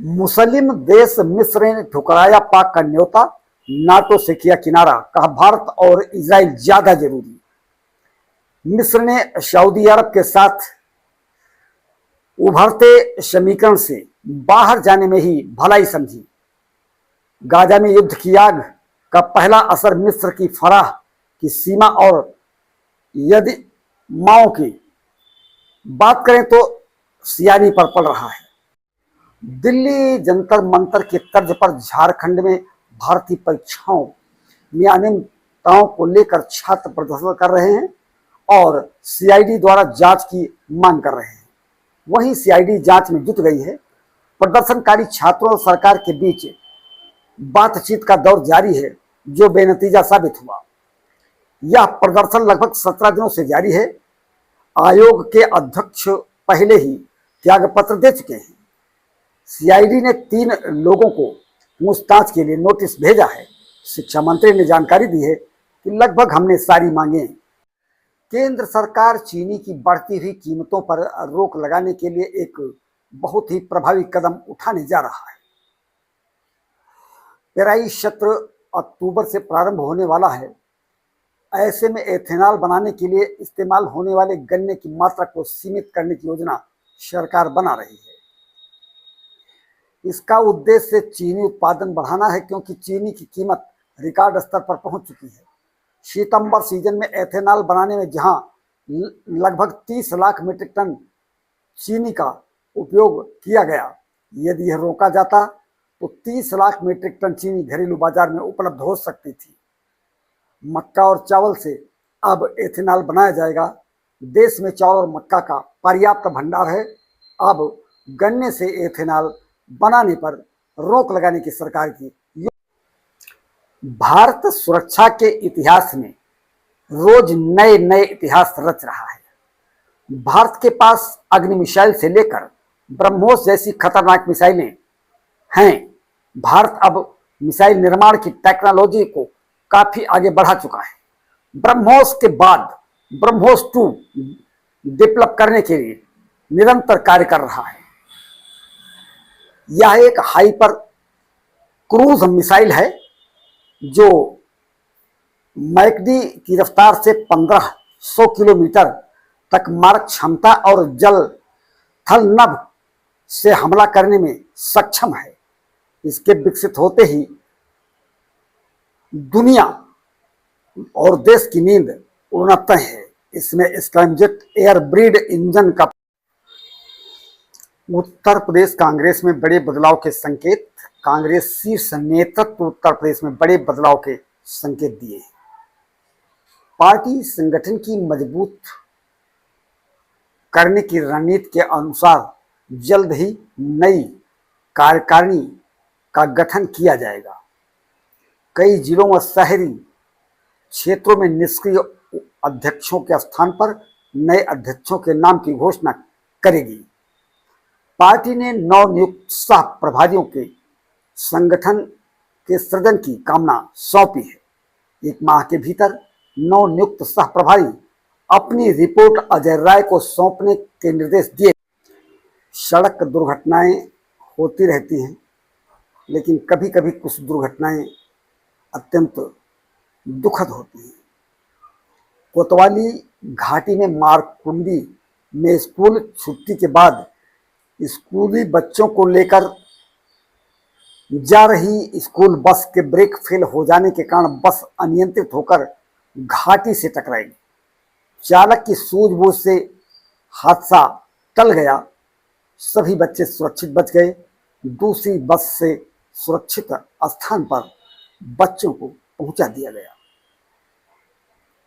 मुस्लिम देश मिस्र ने ठुकराया पाक का न्योता, नाटो से किया किनारा, कहा भारत और इजराइल ज्यादा जरूरी। मिस्र ने सऊदी अरब के साथ उभरते समीकरण से बाहर जाने में ही भलाई समझी। गाजा में युद्ध की आग का पहला असर मिस्र की फराह की सीमा और यदि माओ की बात करें तो सियानी पर पड़ रहा है। दिल्ली जंतर मंतर की तर्ज पर झारखंड में भारतीय परीक्षाओं में अनियमितताओं को लेकर छात्र प्रदर्शन कर रहे हैं और सीआईडी द्वारा जांच की मांग कर रहे हैं। वहीं सीआईडी जांच में जुट गई है। प्रदर्शनकारी छात्रों और सरकार के बीच बातचीत का दौर जारी है, जो बेनतीजा साबित हुआ। यह प्रदर्शन लगभग 17 दिनों से जारी है। आयोग के अध्यक्ष पहले ही त्यागपत्र दे चुके हैं। सीआईडी ने 3 लोगों को पूछताछ के लिए नोटिस भेजा है। शिक्षा मंत्री ने जानकारी दी है कि लगभग हमने सारी मांगे। केंद्र सरकार चीनी की बढ़ती हुई कीमतों पर रोक लगाने के लिए एक बहुत ही प्रभावी कदम उठाने जा रहा है। पेराई सत्र अक्टूबर से प्रारंभ होने वाला है। ऐसे में एथेनॉल बनाने के लिए इस्तेमाल होने वाले गन्ने की मात्रा को सीमित करने की योजना सरकार बना रही है। इसका उद्देश्य चीनी उत्पादन बढ़ाना है, क्योंकि चीनी की कीमत रिकॉर्ड स्तर पर पहुंच चुकी है। सितंबर सीजन में एथेनॉल बनाने में जहां लगभग 30 लाख मीट्रिक टन चीनी का उपयोग किया गया, यदि यह रोका जाता तो 30 लाख मीट्रिक टन चीनी घरेलू बाजार में उपलब्ध हो सकती थी। मक्का और चावल से अब एथेनॉल बनाया जाएगा। देश में चावल और मक्का का पर्याप्त भंडार है। अब गन्ने से एथेनॉल बनाने पर रोक लगाने की सरकार की। भारत सुरक्षा के इतिहास में रोज नए नए इतिहास रच रहा है। भारत के पास अग्नि मिसाइल से लेकर ब्रह्मोस जैसी खतरनाक मिसाइलें हैं। भारत अब मिसाइल निर्माण की टेक्नोलॉजी को काफी आगे बढ़ा चुका है। ब्रह्मोस के बाद ब्रह्मोस 2 डेवलप करने के लिए निरंतर कार्य कर रहा है। यह एक हाइपर क्रूज मिसाइल है जो मैकडी की रफ्तार से 1500 किलोमीटर तक मारक क्षमता और जल थल नभ से हमला करने में सक्षम है। इसके विकसित होते ही दुनिया और देश की नींद उड़ना तय है। इसमें स्क्रैमजेट एयर ब्रीड इंजन का। उत्तर प्रदेश कांग्रेस में बड़े बदलाव के संकेत। कांग्रेस शीर्ष नेतृत्व उत्तर प्रदेश में बड़े बदलाव के संकेत दिए हैं। पार्टी संगठन की मजबूत करने की रणनीति के अनुसार जल्द ही नई कार्यकारिणी का गठन किया जाएगा। कई जिलों व शहरी क्षेत्रों में निष्क्रिय अध्यक्षों के स्थान पर नए अध्यक्षों के नाम की घोषणा करेगी। पार्टी ने नवनियुक्त सह प्रभारियों के संगठन के सृजन की कामना सौंपी है। 1 माह के भीतर नवनियुक्त सह प्रभारी अपनी रिपोर्ट अजय राय को सौंपने के निर्देश दिए। सड़क दुर्घटनाएं होती रहती हैं, लेकिन कभी कभी कुछ दुर्घटनाएं अत्यंत दुखद होती हैं। कोतवाली घाटी में मारकुंडी में स्कूल छुट्टी के बाद स्कूली बच्चों को लेकर जा रही स्कूल बस के ब्रेक फेल हो जाने के कारण बस अनियंत्रित होकर घाटी से टकराई। चालक की सूझबूझ से हादसा टल गया। सभी बच्चे सुरक्षित बच गए। दूसरी बस से सुरक्षित स्थान पर बच्चों को पहुंचा दिया गया।